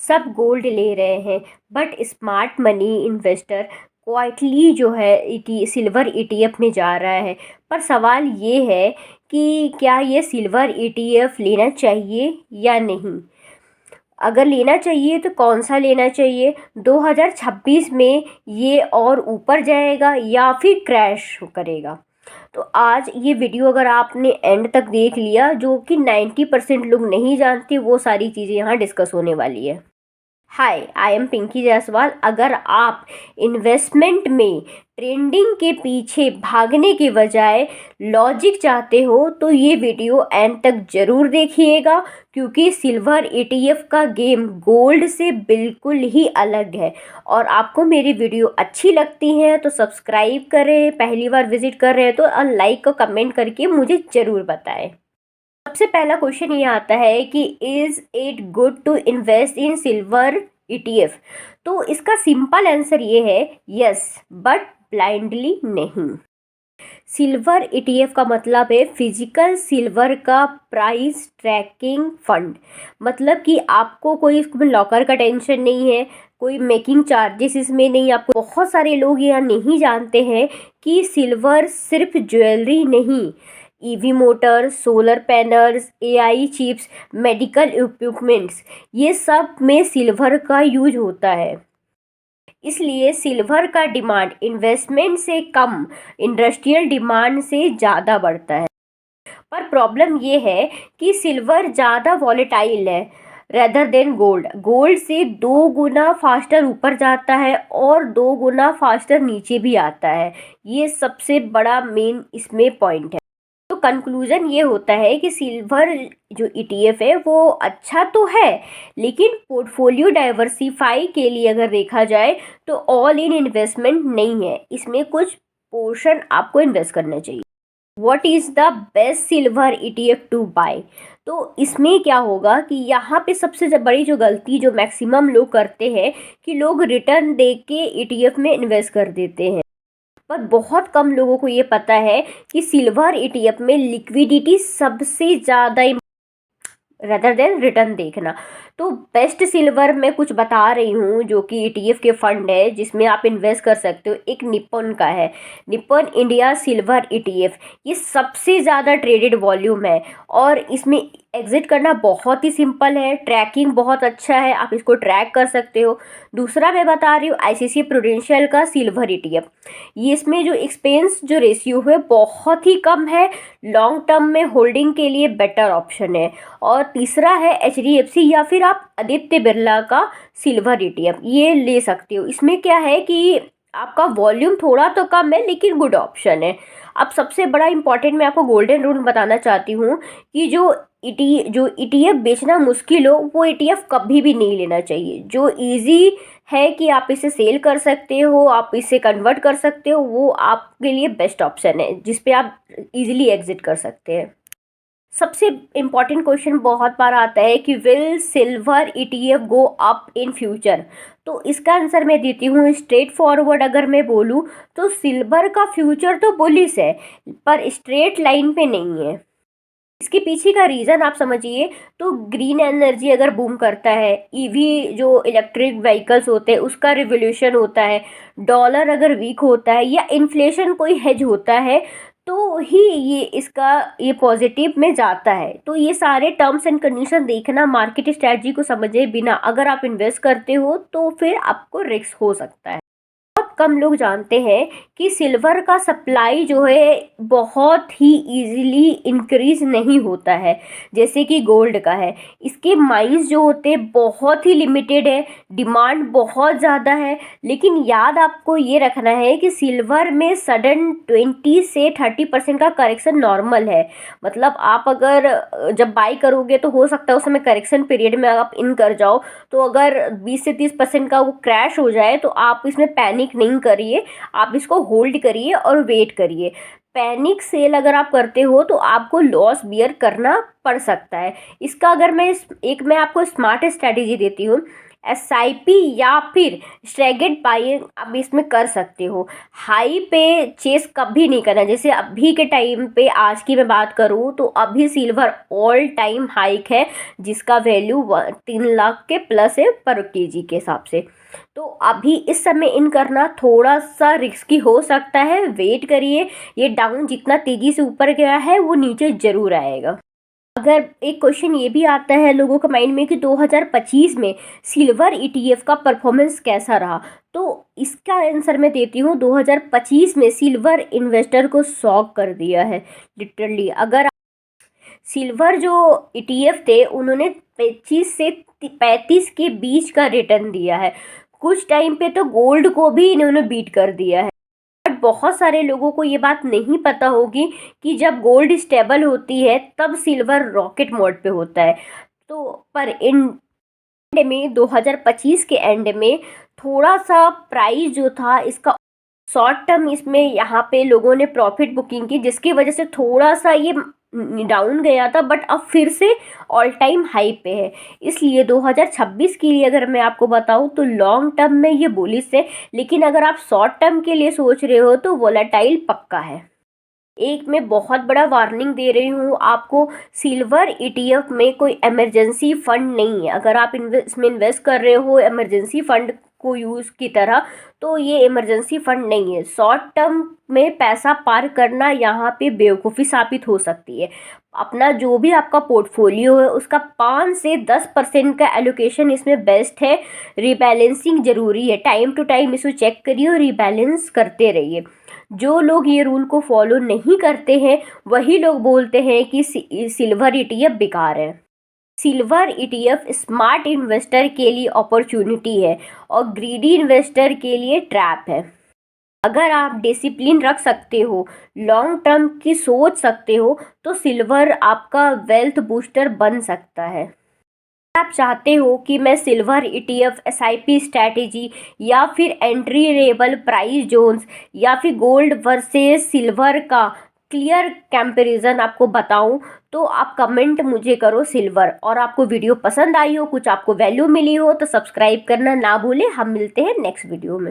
सब गोल्ड ले रहे हैं, but smart money investor quietly जो है सिल्वर ईटीएफ में जा रहा है। पर सवाल ये है कि क्या ये सिल्वर ईटीएफ लेना चाहिए या नहीं। अगर लेना चाहिए तो कौन सा लेना चाहिए। 2026 में ये और ऊपर जाएगा या फिर क्रैश करेगा। तो आज ये वीडियो अगर आपने एंड तक देख लिया, जो कि 90% लोग नहीं जानते, वो सारी चीज़ें यहाँ डिस्कस होने वाली है। हाय, आई एम पिंकी जायसवाल। अगर आप इन्वेस्टमेंट में ट्रेंडिंग के पीछे भागने के बजाय लॉजिक चाहते हो तो ये वीडियो एंड तक ज़रूर देखिएगा, क्योंकि सिल्वर ईटीएफ का गेम गोल्ड से बिल्कुल ही अलग है। और आपको मेरी वीडियो अच्छी लगती है तो सब्सक्राइब करें, पहली बार विजिट कर रहे हैं तो लाइक और कमेंट करके मुझे ज़रूर बताएं। सबसे पहला क्वेश्चन ये आता है कि is it good to invest in silver ETF. तो इसका सिंपल आंसर ये है यस, बट ब्लाइंडली नहीं। सिल्वर ईटीएफ का मतलब है फिजिकल सिल्वर का प्राइस ट्रैकिंग फंड। मतलब कि आपको कोई इसमें लॉकर का टेंशन नहीं है, कोई मेकिंग चार्जेस इसमें नहीं। आपको बहुत सारे लोग यह नहीं जानते हैं कि सिल्वर सिर्फ ज्वेलरी नहीं, EV motor, solar panels, AI chips, medical equipments, ये सब में सिल्वर का यूज होता है। इसलिए सिल्वर का डिमांड इन्वेस्टमेंट से कम इंडस्ट्रियल डिमांड से ज़्यादा बढ़ता है। पर प्रॉब्लम ये है कि सिल्वर ज़्यादा वॉलेटाइल है रेदर देन गोल्ड। गोल्ड से 2 गुना फास्टर ऊपर जाता है और 2 गुना फास्टर नीचे भी आता है। ये सबसे बड़ा मेन इसमें पॉइंट है। तो कंक्लूजन ये होता है कि सिल्वर जो ईटीएफ है वो अच्छा तो है, लेकिन पोर्टफोलियो डाइवर्सिफाई के लिए अगर देखा जाए तो ऑल इन इन्वेस्टमेंट नहीं है। इसमें कुछ पोर्शन आपको इन्वेस्ट करना चाहिए। What is the best silver ETF to buy. तो इसमें क्या होगा कि यहाँ पे सबसे बड़ी जो गलती जो मैक्सिमम लोग करते हैं कि लोग रिटर्न दे के ईटीएफ में इन्वेस्ट कर देते हैं। पर बहुत कम लोगों को ये पता है कि सिल्वर ईटीएफ में लिक्विडिटी सबसे ज़्यादा रेदर देन रिटर्न देखना। तो बेस्ट सिल्वर मैं कुछ बता रही हूँ जो कि ईटीएफ के फंड है जिसमें आप इन्वेस्ट कर सकते हो। एक निप्पॉन का है, निप्पॉन इंडिया सिल्वर ईटीएफ। ये सबसे ज़्यादा ट्रेडेड वॉल्यूम है और इसमें एग्जिट करना बहुत ही सिंपल है। ट्रैकिंग बहुत अच्छा है, आप इसको ट्रैक कर सकते हो। दूसरा मैं बता रही हूँ आईसीसी प्रूडेंशियल का सिल्वर ईटीएफ। ये इसमें जो एक्सपेंस जो रेशियो है बहुत ही कम है, लॉन्ग टर्म में होल्डिंग के लिए बेटर ऑप्शन है। और तीसरा है एचडीएफसी या फिर आप आदित्य बिरला का सिल्वर ईटीएफ, ये ले सकते हो। इसमें क्या है कि आपका वॉल्यूम थोड़ा तो कम है लेकिन गुड ऑप्शन है। अब सबसे बड़ा इंपॉर्टेंट मैं आपको गोल्डन रूल बताना चाहती हूँ कि जो ईटीएफ बेचना मुश्किल हो वो ईटीएफ कभी भी नहीं लेना चाहिए। जो इजी है कि आप इसे सेल कर सकते हो, आप इसे कन्वर्ट कर सकते हो, वो आपके लिए बेस्ट ऑप्शन है जिस पे आप इजीली एग्जिट कर सकते हैं। सबसे इम्पॉर्टेंट क्वेश्चन बहुत बार आता है कि will silver ETF go up in future. तो इसका आंसर मैं देती हूँ स्ट्रेट फॉरवर्ड। अगर मैं बोलूँ तो सिल्वर का फ्यूचर तो बुलिश है पर स्ट्रेट लाइन पे नहीं है। इसके पीछे का रीज़न आप समझिए तो ग्रीन एनर्जी अगर बूम करता है, ईवी जो इलेक्ट्रिक व्हीकल्स होते हैं उसका रिवोल्यूशन होता है, डॉलर अगर वीक होता है या इन्फ्लेशन कोई हेज होता है तो ही ये पॉजिटिव में जाता है। तो ये सारे टर्म्स एंड कंडीशन देखना, मार्केट स्ट्रेटजी को समझे बिना अगर आप इन्वेस्ट करते हो तो फिर आपको रिस्क हो सकता है। बहुत कम लोग जानते हैं कि सिल्वर का सप्लाई जो है बहुत ही इजीली इंक्रीज नहीं होता है जैसे कि गोल्ड का है। इसके माइंस जो होते हैं बहुत ही लिमिटेड है, डिमांड बहुत ज़्यादा है। लेकिन याद आपको ये रखना है कि सिल्वर में सडन 20 से 30% का करेक्शन नॉर्मल है। मतलब आप अगर जब बाई करोगे तो हो सकता है उस समय करेक्शन पीरियड में आप इन कर जाओ, तो अगर 20 से 30% का वो क्रैश हो जाए तो आप इसमें पैनिक नहीं करिए, आप इसको होल्ड करिए और वेट करिए। पैनिक सेल अगर आप करते हो तो आपको लॉस बियर करना पड़ सकता है। इसका अगर मैं आपको स्मार्ट स्ट्रैटेजी देती हूँ। एसआईपी या फिर स्ट्रैटेजिक बाइंग आप इसमें कर सकते हो। हाई पे चेस कभी नहीं करना। जैसे अभी के टाइम पे आज की मैं बात करूँ तो अभी सिल्वर ऑल टाइम हाइक है, जिसका वैल्यू 3 लाख के प्लस है पर केजी के हिसाब से। तो अभी इस समय इन करना थोड़ा सा रिस्की हो सकता है, वेट करिए। ये डाउन जितना तेजी से ऊपर गया है वो नीचे जरूर आएगा। अगर एक क्वेश्चन ये भी आता है लोगों के माइंड में कि 2025 में सिल्वर ईटीएफ का परफॉर्मेंस कैसा रहा, तो इसका आंसर मैं देती हूँ। 2025 में सिल्वर इन्वेस्टर को शॉक कर दिया है लिटरली। अगर सिल्वर जो ईटीएफ थे उन्होंने 25 से 35 के बीच का रिटर्न दिया है। कुछ टाइम पे तो गोल्ड को भी इन्होंने बीट कर दिया है। बट बहुत सारे लोगों को ये बात नहीं पता होगी कि जब गोल्ड स्टेबल होती है तब सिल्वर रॉकेट मोड पे होता है। तो पर इन एंड में 2025 के एंड में थोड़ा सा प्राइस जो था इसका शॉर्ट टर्म इसमें यहाँ पे लोगों ने प्रॉफिट बुकिंग की, जिसकी वजह से थोड़ा सा ये डाउन गया था, बट अब फिर से ऑल टाइम हाई पे है। इसलिए 2026 के लिए अगर मैं आपको बताऊं तो लॉन्ग टर्म में ये बुलिश है, लेकिन अगर आप शॉर्ट टर्म के लिए सोच रहे हो तो वोलेटाइल पक्का है। एक मैं बहुत बड़ा वार्निंग दे रही हूँ आपको, सिल्वर ईटीएफ में कोई इमरजेंसी फंड नहीं है। अगर आप इसमें इन्वेस्ट कर रहे हो इमरजेंसी फंड को यूज़ की तरह, तो ये इमरजेंसी फंड नहीं है। शॉर्ट टर्म में पैसा पार करना यहाँ पे बेवकूफ़ी साबित हो सकती है। अपना जो भी आपका पोर्टफोलियो है उसका 5 से 10% का एलोकेशन इसमें बेस्ट है। रिबैलेंसिंग ज़रूरी है, टाइम टू टाइम इसको चेक करिए और रिबैलेंस करते रहिए। जो लोग ये रूल को फॉलो नहीं करते हैं वही लोग बोलते हैं कि सिल्वर ईटीएफ बेकार है। सिल्वर ईटीएफ स्मार्ट इन्वेस्टर के लिए अपॉर्चुनिटी है और ग्रीडी इन्वेस्टर के लिए ट्रैप है। अगर आप डिसिप्लिन रख सकते हो, लॉन्ग टर्म की सोच सकते हो, तो सिल्वर आपका वेल्थ बूस्टर बन सकता है। आप चाहते हो कि मैं सिल्वर ईटीएफ एसआईपी स्ट्रैटेजी या फिर एंट्री लेवल प्राइस जोन्स या फिर गोल्ड वर्सेस सिल्वर का क्लियर कंपैरिजन आपको बताऊं, तो आप कमेंट मुझे करो सिल्वर। और आपको वीडियो पसंद आई हो, कुछ आपको वैल्यू मिली हो, तो सब्सक्राइब करना ना भूलें। हम मिलते हैं नेक्स्ट वीडियो में।